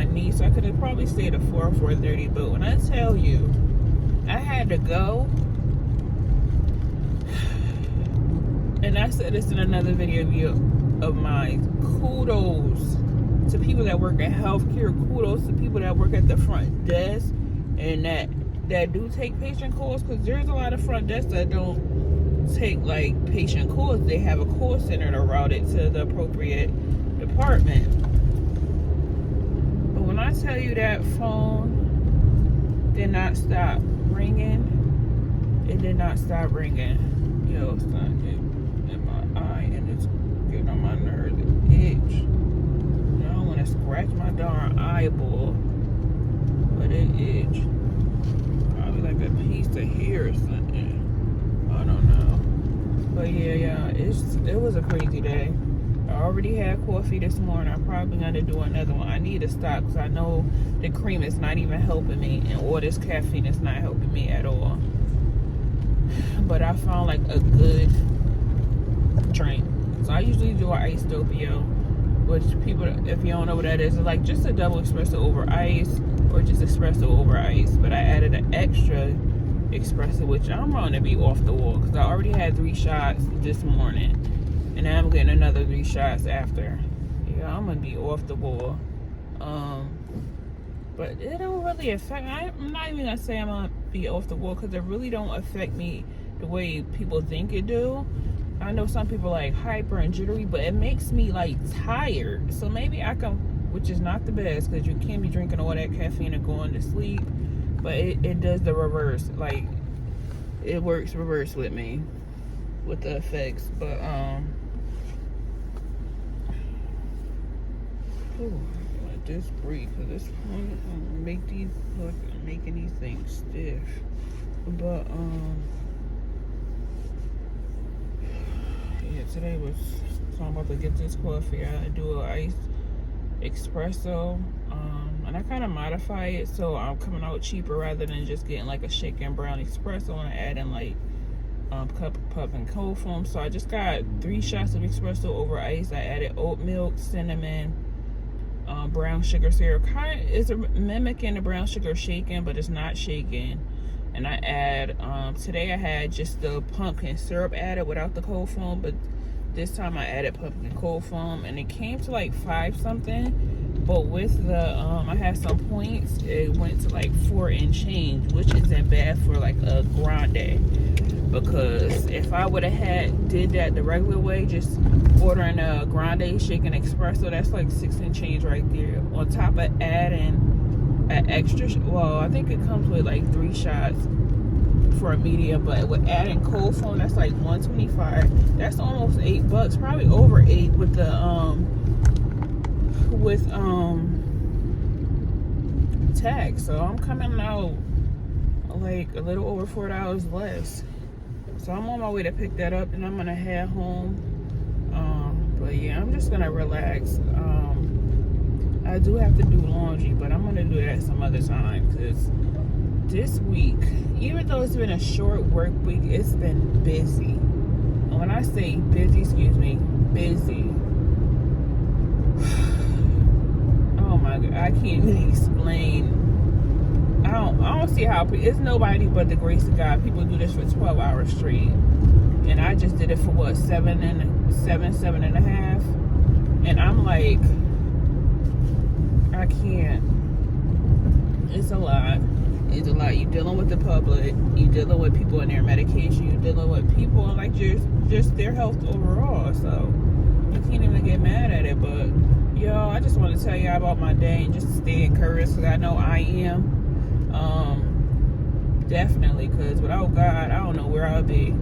my knee, so I could have probably stayed at 4 or 4:30. But when I tell you, I had to go, and I said this in another video of mine, kudos to people that work in healthcare, kudos to people that work at the front desk and that do take patient calls, because there's a lot of front desks that don't take like patient calls. They have a call center to route it to the appropriate department. But when I tell you that phone did not stop ringing, it did not stop ringing. Yo, son, it in my eye and it's getting on my nerves. It itch. I don't want to scratch my darn eyeball, but it itch. Probably like a piece of hair or something. I don't know. But yeah, it was a crazy day. I already had coffee this morning. I'm probably gonna do another one. I need to stop because I know the cream is not even helping me, and all this caffeine is not helping me at all. But I found like a good drink. So I usually do an iced doppio, which people, if you don't know what that is, it's like just a double espresso over ice or just espresso over ice. But I added an extra espresso, which I'm going to be off the wall because I already had 3 shots this morning, and now I'm getting another 3 shots after. Yeah, I'm going to be off the wall. But it don't really affect, I'm not even going to say I'm going to be off the wall because it really don't affect me the way people think it do. I know some people like hyper and jittery, but it makes me like tired. So maybe I can, which is not the best because you can't be drinking all that caffeine and going to sleep. But it does the reverse. Like, it works reverse with me, with the effects. But, let this breathe, because this one making these things stiff. But, yeah, today was, so I'm about to get this coffee. I do an iced espresso, and I kind of modify it so I'm coming out cheaper rather than just getting like a shaken brown espresso and adding like cup of puff and cold foam. So I just got 3 shots of espresso over ice. I added oat milk, cinnamon, brown sugar syrup. It's mimicking the brown sugar shaken, but it's not shaken. And I add, today I had just the pumpkin syrup added without the cold foam, but this time I added pumpkin cold foam, and it came to like 5 something. But with the, I had some points, it went to like 4 and change, which isn't bad for like a grande. Because if I would have did that the regular way, just ordering a grande shaken espresso, that's like 6 and change right there. On top of adding an extra, well, I think it comes with like 3 shots for a medium, but with adding cold foam, that's like $125. That's almost $8, probably over 8 with the tax. So I'm coming out like a little over $4 less. So I'm on my way to pick that up, and I'm gonna head home. But yeah, I'm just gonna relax. I do have to do laundry, but I'm gonna do that some other time, because this week, even though it's been a short work week, it's been busy. And when I say busy, busy. Oh my God, I can't even explain. I don't see how it's nobody but the grace of God. People do this for 12 hours straight, and I just did it for what, 7 and a half, and I'm like, I can't. It's a lot. It's a lot. You're dealing with the public. You're dealing with people and their medication. You're dealing with people and like just their health overall. So you can't even get mad at it. But yo, I just want to tell y'all about my day and just stay encouraged, because I know I am. Definitely, because without God, I don't know where I'll be.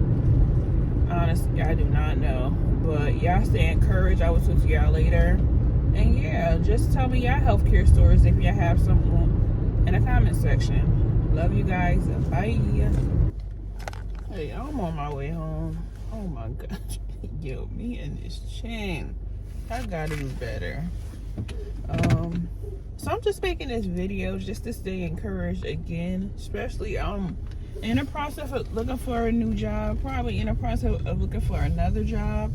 Honestly, I do not know. But y'all stay encouraged. I will talk to y'all later. And yeah, just tell me your healthcare stories if you have some in the comment section. Love you guys. Bye. Hey, I'm on my way home. Oh my gosh. Yo, me and this chin. I gotta do better. So I'm just making this video just to stay encouraged again. Especially I'm in the process of looking for a new job. Probably in the process of looking for another job,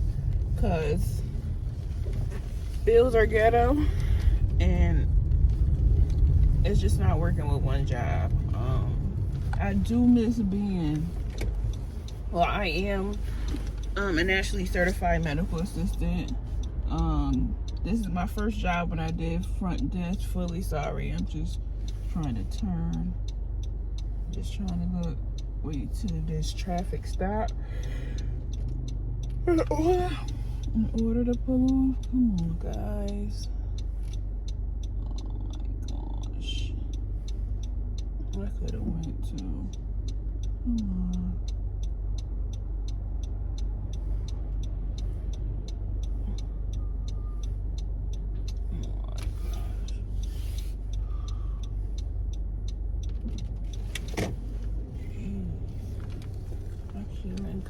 because bills are ghetto, and it's just not working with one job. I do miss being, well, I am a nationally certified medical assistant. This is my first job when I did front desk fully. Sorry, I'm just trying to turn. Just trying to look, wait till this traffic stop. In order to pull off. Come on, guys. Oh my gosh. I could have went to. Come on.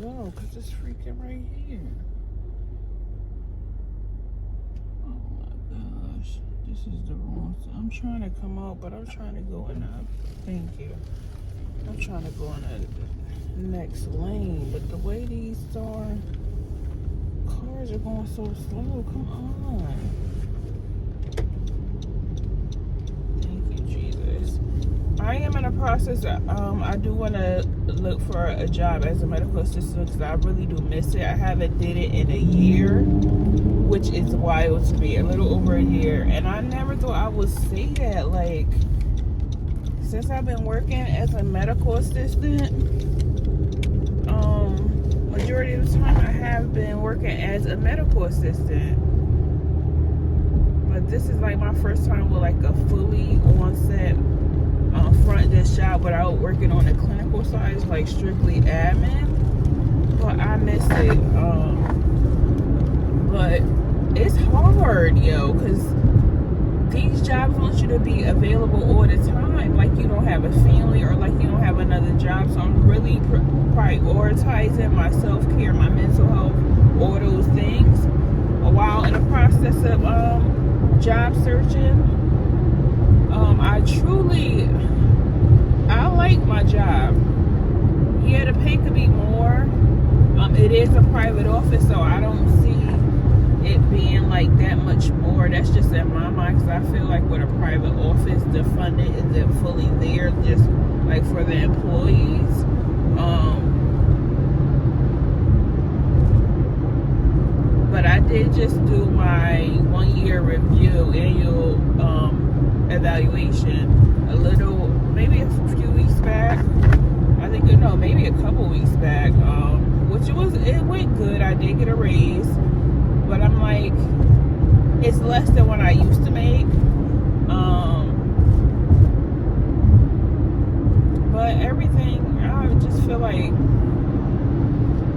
Go, because it's freaking right here. Oh my gosh. This is the wrong side. I'm trying to come out, but I'm trying to go in thank you. I'm trying to go in the next lane, but the way these cars are going so slow, come on. Thank you, Jesus. I am in a process. I do want to look for a job as a medical assistant because I really do miss it. I haven't did it in a year, which is wild to me. A little over a year, and I never thought I would say that. Like, since I've been working as a medical assistant, majority of the time I have been working as a medical assistant. But this is like my first time with like a fully on-set front desk job without working on the clinical side. It's like strictly admin, but I miss it. But it's hard, yo, because these jobs want you to be available all the time, like you don't have a family or like you don't have another job. So I'm really prioritizing my self-care, my mental health, all those things, while in the process of job searching. I like my job. Yeah, the pay could be more. It is a private office, so I don't see it being like that much more. That's just in my mind, because I feel like with a private office, the funding isn't fully there, just like for the employees. But I did just do my 1-year review, annual evaluation, maybe a few weeks back. I think, no, maybe a couple weeks back. It went good. I did get a raise, but I'm like, it's less than what I used to make. But everything, I just feel like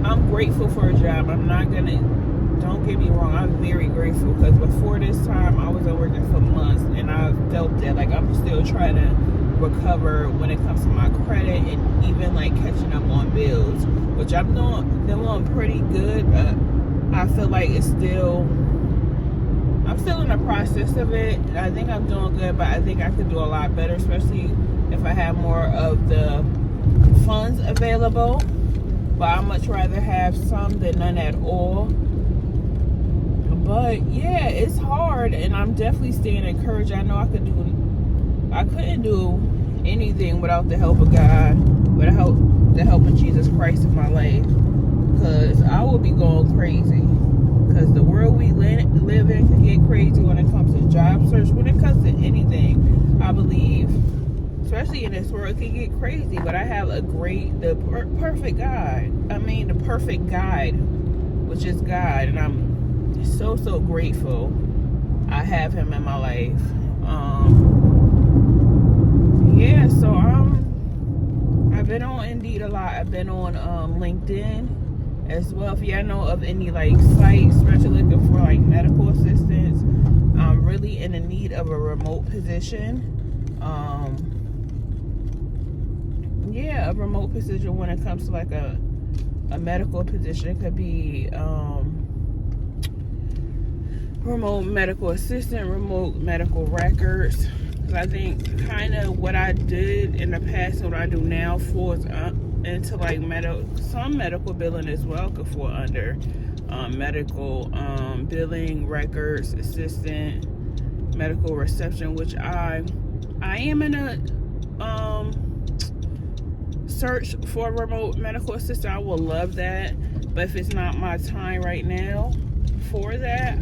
I'm grateful for a job. Don't get me wrong, I'm very grateful, because before this time I wasn't working for months, and I felt that like I'm still trying to recover when it comes to my credit and even like catching up on bills, which I'm doing pretty good, but I feel like I'm still in the process of it. I think I'm doing good, but I think I could do a lot better, especially if I have more of the funds available. But I'd much rather have some than none at all. But yeah, it's hard, and I'm definitely staying encouraged. I know I couldn't do anything without the help of God, without the help of Jesus Christ in my life, because I would be going crazy. Because the world we live in can get crazy when it comes to job search, when it comes to anything. I believe, especially in this world, it can get crazy. But I have the perfect guide. The perfect guide, which is God, and I'm so grateful I have him in my life. Yeah, so I've been on Indeed a lot. I've been on LinkedIn as well. If y'all know of any like sites, especially looking for like medical assistants, I'm really in the need of a remote position. Yeah, a remote position when it comes to like a medical position. It could be remote medical assistant, remote medical records. Because I think kind of what I did in the past and what I do now falls into like some medical billing as well could fall under medical billing, records assistant, medical reception, which I I am in a search for a remote medical assistant. I will love that, but if it's not my time right now for that,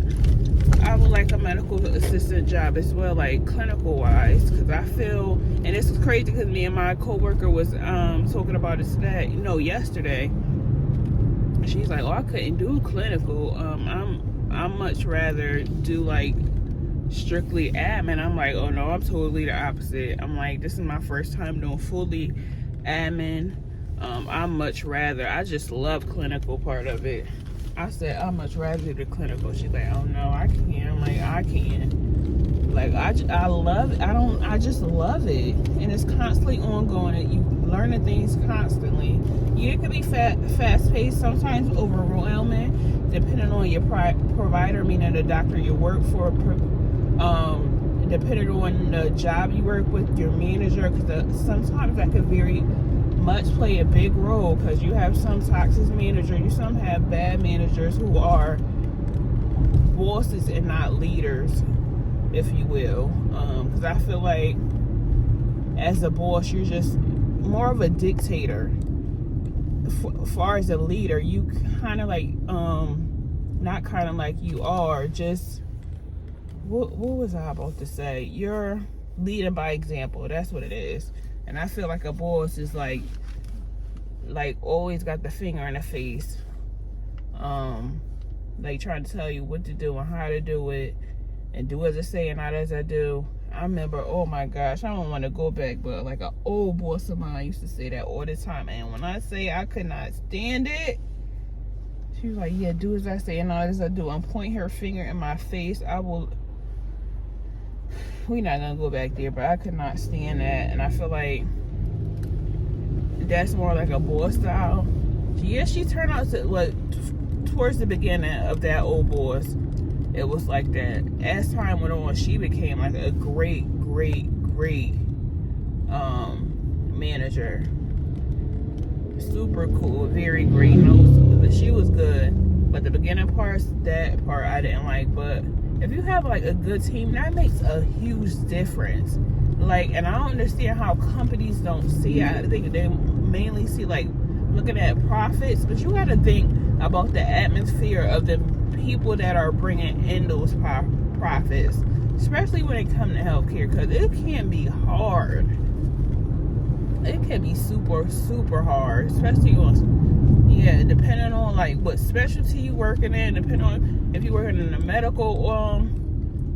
I would like a medical assistant job as well, like clinical wise, because I feel, and this is crazy because me and my coworker was talking about it today, yesterday. She's like, oh, I couldn't do clinical. I'm much rather do like strictly admin. I'm like, oh no, I'm totally the opposite. I'm like, this is my first time doing fully admin. I'm much rather, I just love clinical part of it. I said, I'd much rather do the clinical. She's like, oh no, I can't. I'm like, I can. Like, I love it. I just love it. And it's constantly ongoing. You learning things constantly. Yeah, it could be fast paced, sometimes overwhelming, depending on your provider, meaning the doctor you work for, depending on the job you work with, your manager, because sometimes that could very much play a big role, because you have some toxic managers, you some have bad managers who are bosses and not leaders, if you will. Because I feel like as a boss, you're just more of a dictator. As far as a leader, you kind of like, not kind of like, you are just, what was I about to say? You're leading by example. That's what it is. And I feel like a boss is like always got the finger in the face. Like trying to tell you what to do and how to do it, and do as I say and not as I do. I remember, oh my gosh, I don't want to go back, but like an old boss of mine used to say that all the time. And when I say I could not stand it, she was like, yeah, do as I say and not as I do. And point her finger in my face. We're not gonna go back there, but I could not stand that. And I feel like that's more like a boss style. Yeah, she turned out to, like, towards the beginning of that old boss, it was like that. As time went on, she became like a great manager. Super cool, very great. She was good, but the beginning parts, that part I didn't like. But if you have like a good team, that makes a huge difference. Like, and I don't understand how companies don't see it. I think they mainly see like looking at profits, but you got to think about the atmosphere of the people that are bringing in those profits, especially when it comes to healthcare, because it can be hard. It can be super hard, especially on, depending on like what specialty you working in, depending on if you're working in a medical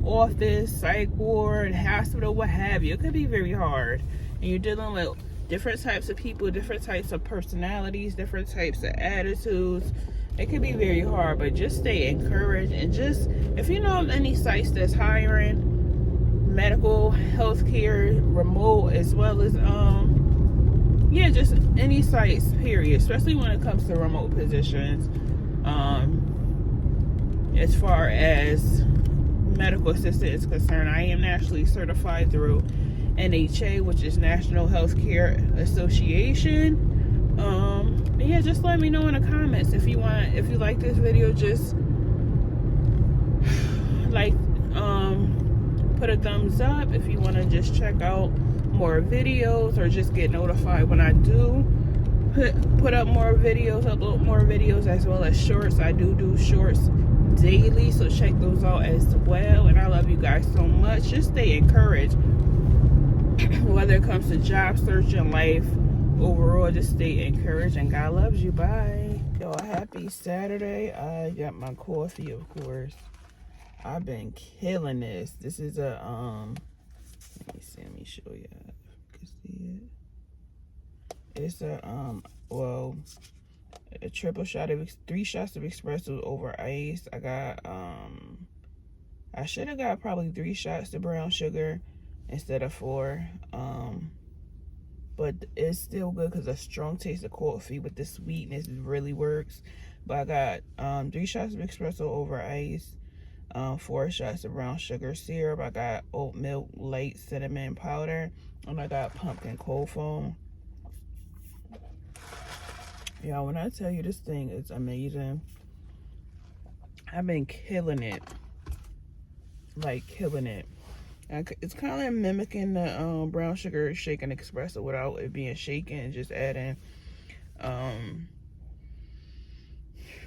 office, psych ward, hospital, what have you. It could be very hard, and you're dealing with different types of people, different types of personalities, different types of attitudes. It can be very hard, but just stay encouraged. And just, if you know of any sites that's hiring medical, healthcare, remote, as well as just any sites, period, especially when it comes to remote positions, as far as medical assistant is concerned. I am nationally certified through NHA, which is National Healthcare Association. Just let me know in the comments if you like this video. Just like, put a thumbs up if you want to just check out more videos, or just get notified when I do put up more videos, upload more videos, as well as shorts. I do shorts daily, so check those out as well. And I love you guys so much. Just stay encouraged, whether it comes to job search and life overall. Just stay encouraged, and God loves you. Bye. Yo, happy Saturday. I got my coffee, of course. I've been killing this. This is a let me show you. You can see it. It's a triple shot of 3 shots of espresso over ice. I got I should have got probably 3 shots of brown sugar instead of 4. But it's still good because a strong taste of coffee with the sweetness really works. But I got 3 shots of espresso over ice, 4 shots of brown sugar syrup. I got oat milk light cinnamon powder, and I got pumpkin cold foam. Yeah, when I tell you, this thing is amazing. I've been killing it, like killing it. It's kind of mimicking the brown sugar shaken espresso without it being shaken, and just adding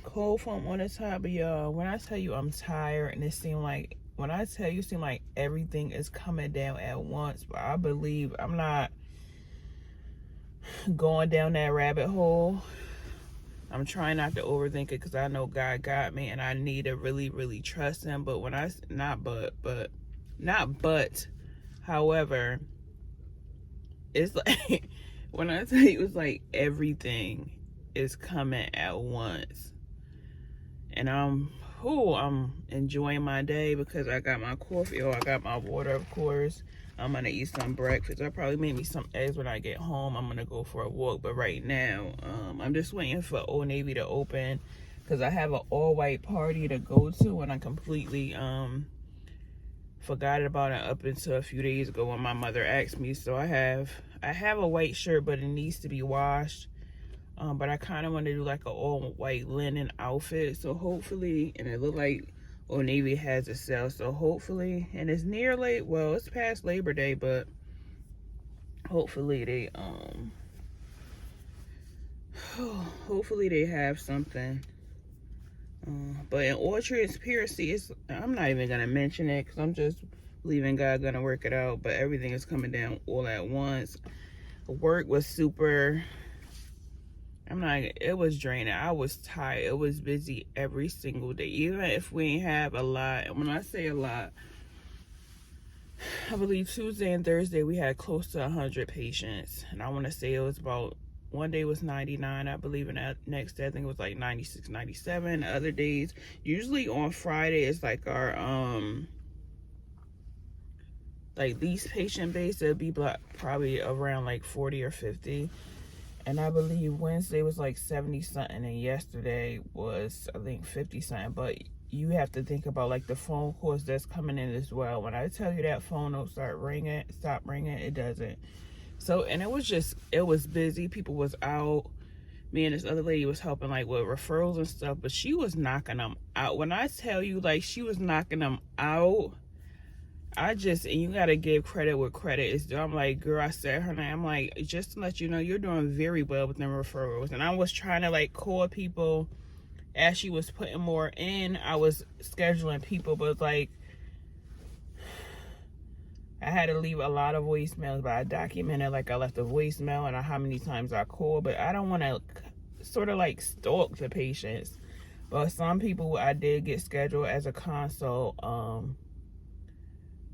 cold foam on the top. But y'all, when I tell you I'm tired, and it seemed like, when I tell you, it seemed like everything is coming down at once. But I believe I'm not going down that rabbit hole. I'm trying not to overthink it, because I know God got me, and I need to really, really trust him. But when however, it's like, when I tell you, it's like everything is coming at once. And I'm enjoying my day, because I got my coffee, or I got my water, of course. I'm gonna eat some breakfast. I'll probably make me some eggs when I get home. I'm gonna go for a walk. But right now, I'm just waiting for Old Navy to open, because I have an all-white party to go to, and I completely forgot about it up until a few days ago when my mother asked me. So I have a white shirt, but it needs to be washed. But I kind of want to do like an all-white linen outfit. So hopefully, and it looked like Old Navy has a sale. So hopefully, and it's near late. Well, it's past Labor Day, but hopefully they hopefully they have something. But in all transparency, I'm not even gonna mention it, because I'm just believing God gonna work it out. But everything is coming down all at once. Work was super. It was draining. I was tired. It was busy every single day, even if we ain't have a lot. And when I say a lot, I believe Tuesday and Thursday we had close to 100 patients, and I want to say it was about, one day was 99, I believe, and that next day I think it was like 96, 97. Other days, usually on Friday, it's like our like least patient base. It'll be probably around like 40 or 50. And I believe Wednesday was like 70 something, and yesterday was, I think, 50 something. But you have to think about like the phone calls that's coming in as well. When I tell you that phone don't stop ringing, it doesn't. So, and it was busy. People was out. Me and this other lady was helping like with referrals and stuff, but she was knocking them out. When I tell you, like, she was knocking them out, and you gotta give credit where credit is due. I'm like, girl, I said her name. I'm like, just to let you know, you're doing very well with them referrals. And I was trying to like call people as she was putting more in. I was scheduling people, but like, I had to leave a lot of voicemails, but I documented, like, I left a voicemail and how many times I called. But I don't want to sort of like stalk the patients. But some people I did get scheduled as a consult.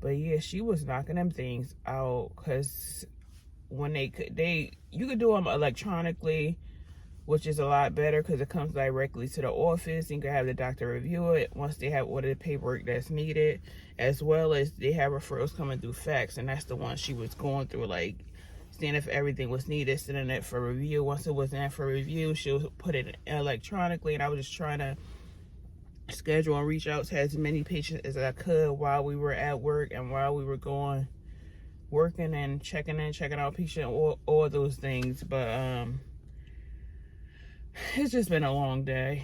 But yeah, she was knocking them things out, because when you could do them electronically, which is a lot better, because it comes directly to the office. You can have the doctor review it once they have all the paperwork that's needed, as well as they have referrals coming through fax, and that's the one she was going through, like seeing if everything was needed, sending it for review. Once it was in for review, she'll put it electronically. And I was just trying to schedule and reach out to as many patients as I could while we were at work, and while we were working and checking out patient, all those things. But it's just been a long day.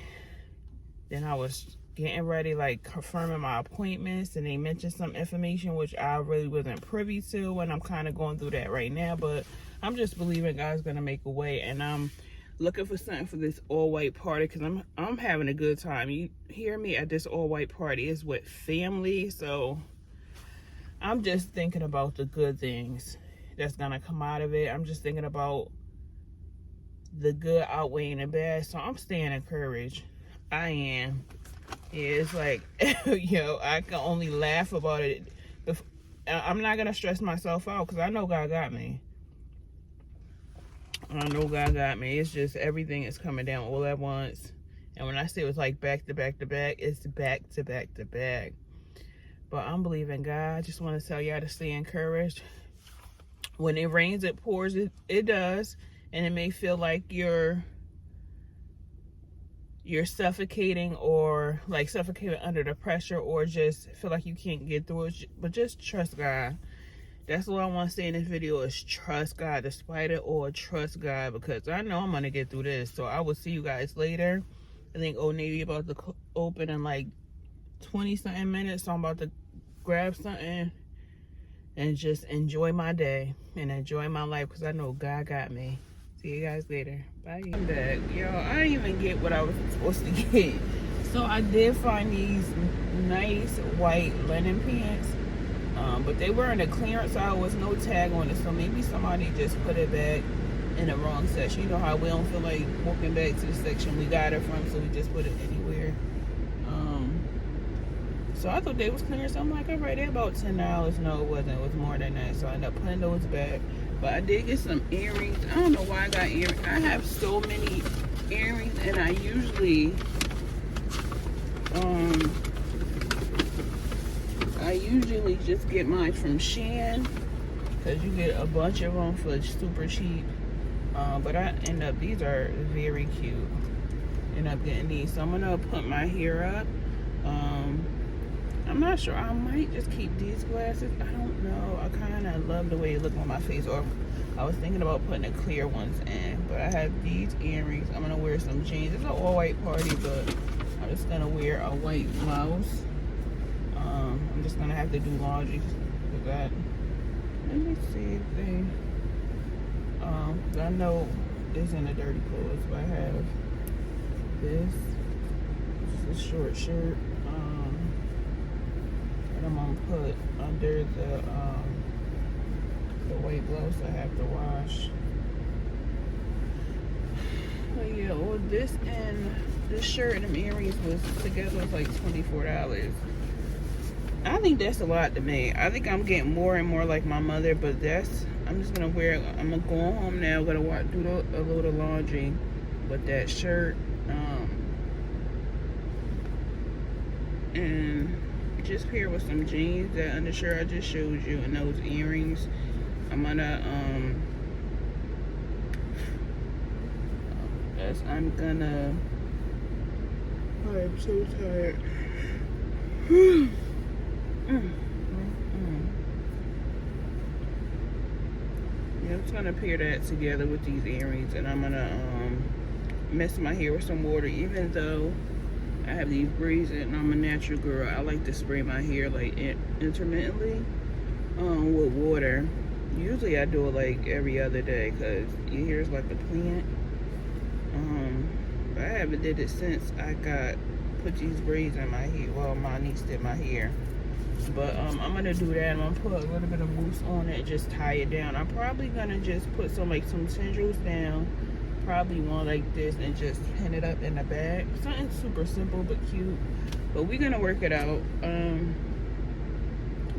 Then I was getting ready, like confirming my appointments, and they mentioned some information which I really wasn't privy to, and I'm kind of going through that right now. But I'm just believing God's gonna make a way, and I'm looking for something for this all-white party, because I'm having a good time. You hear me? At this all-white party is with family, so I'm just thinking about the good things that's gonna come out of it. I'm just thinking about the good outweighing the bad, so I'm staying encouraged. I am. Yeah, it's like, yo, I can only laugh about it. I'm not gonna stress myself out, because I know God got me. I know God got me. It's just everything is coming down all at once. And when I say it was like back to back to back, it's back to back to back. But I'm believing God. I just want to tell y'all to stay encouraged. When it rains, it pours. It does. And it may feel like you're suffocating, or like suffocating under the pressure, or just feel like you can't get through it. But just trust God. That's what I want to say in this video, is trust God. Despite it all, trust God, because I know I'm going to get through this. So I will see you guys later. I think Old Navy about to open in like 20 something minutes. So I'm about to grab something and just enjoy my day and enjoy my life, because I know God got me. See you guys later. Bye. I'm back. Yo, I didn't even get what I was supposed to get. So I did find these nice white linen pants, but they were in a clearance aisle with no tag on it, so maybe somebody just put it back in the wrong section. You know how we don't feel like walking back to the section we got it from, so we just put it anywhere. So I thought they was clear, so I'm like, all right, they're about $10. No, it wasn't. It was more than that. So I ended up putting those back. But I did get some earrings. I don't know why I got earrings. I have so many earrings, and I usually just get mine from Shein, because you get a bunch of them for super cheap. But I end up, these are very cute. End up getting these. So I'm gonna put my hair up. I'm not sure. I might just keep these glasses. I don't know. I kind of love the way it looks on my face. Or I was thinking about putting the clear ones in. But I have these earrings. I'm gonna wear some jeans. It's an all-white party, but I'm just gonna wear a white blouse. I'm just gonna have to do laundry with that. Let me see if they. I know it's in the dirty clothes, but I have this. This is a short shirt. And I'm gonna put under the white blouse I have to wash. But yeah, well, this and this shirt and them earrings was together was like $24. I think that's a lot to me. I think I'm getting more and more like my mother, but I'm just gonna wear. I'm gonna go home now. I'm gonna do a load of laundry with that shirt, and just pair with some jeans, that undershirt I just showed you, and those earrings. I'm gonna I'm so tired. Yeah, I'm just gonna pair that together with these earrings, and I'm gonna mess my hair with some water. Even though I have these braids and I'm a natural girl, I like to spray my hair like intermittently with water. Usually I do it like every other day, because your hair is like a plant. But I haven't did it since I put these braids in my hair. Well, my niece did my hair. But I'm gonna do that. I'm gonna put a little bit of mousse on it and just tie it down. I'm probably gonna just put some tendrils down, probably one like this, and just pin it up in the back. Something super simple but cute. But we're gonna work it out.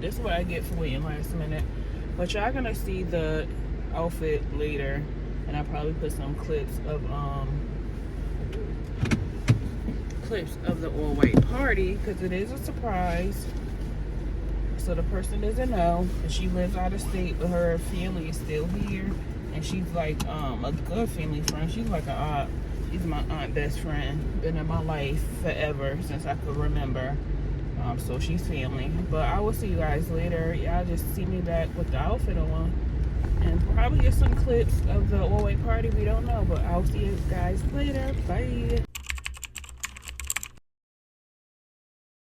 This is what I get for waiting last minute. But y'all gonna see the outfit later, and I probably put some clips of the all-white party, because it is a surprise. So the person doesn't know, and she lives out of state, but her family is still here, and she's like a good family friend. She's like an aunt. She's my aunt best friend. Been in my life forever, since I could remember. So she's family. But I will see you guys later. Y'all just see me back with the outfit on, and probably get some clips of the all-white party. We don't know, but I'll see you guys later. Bye.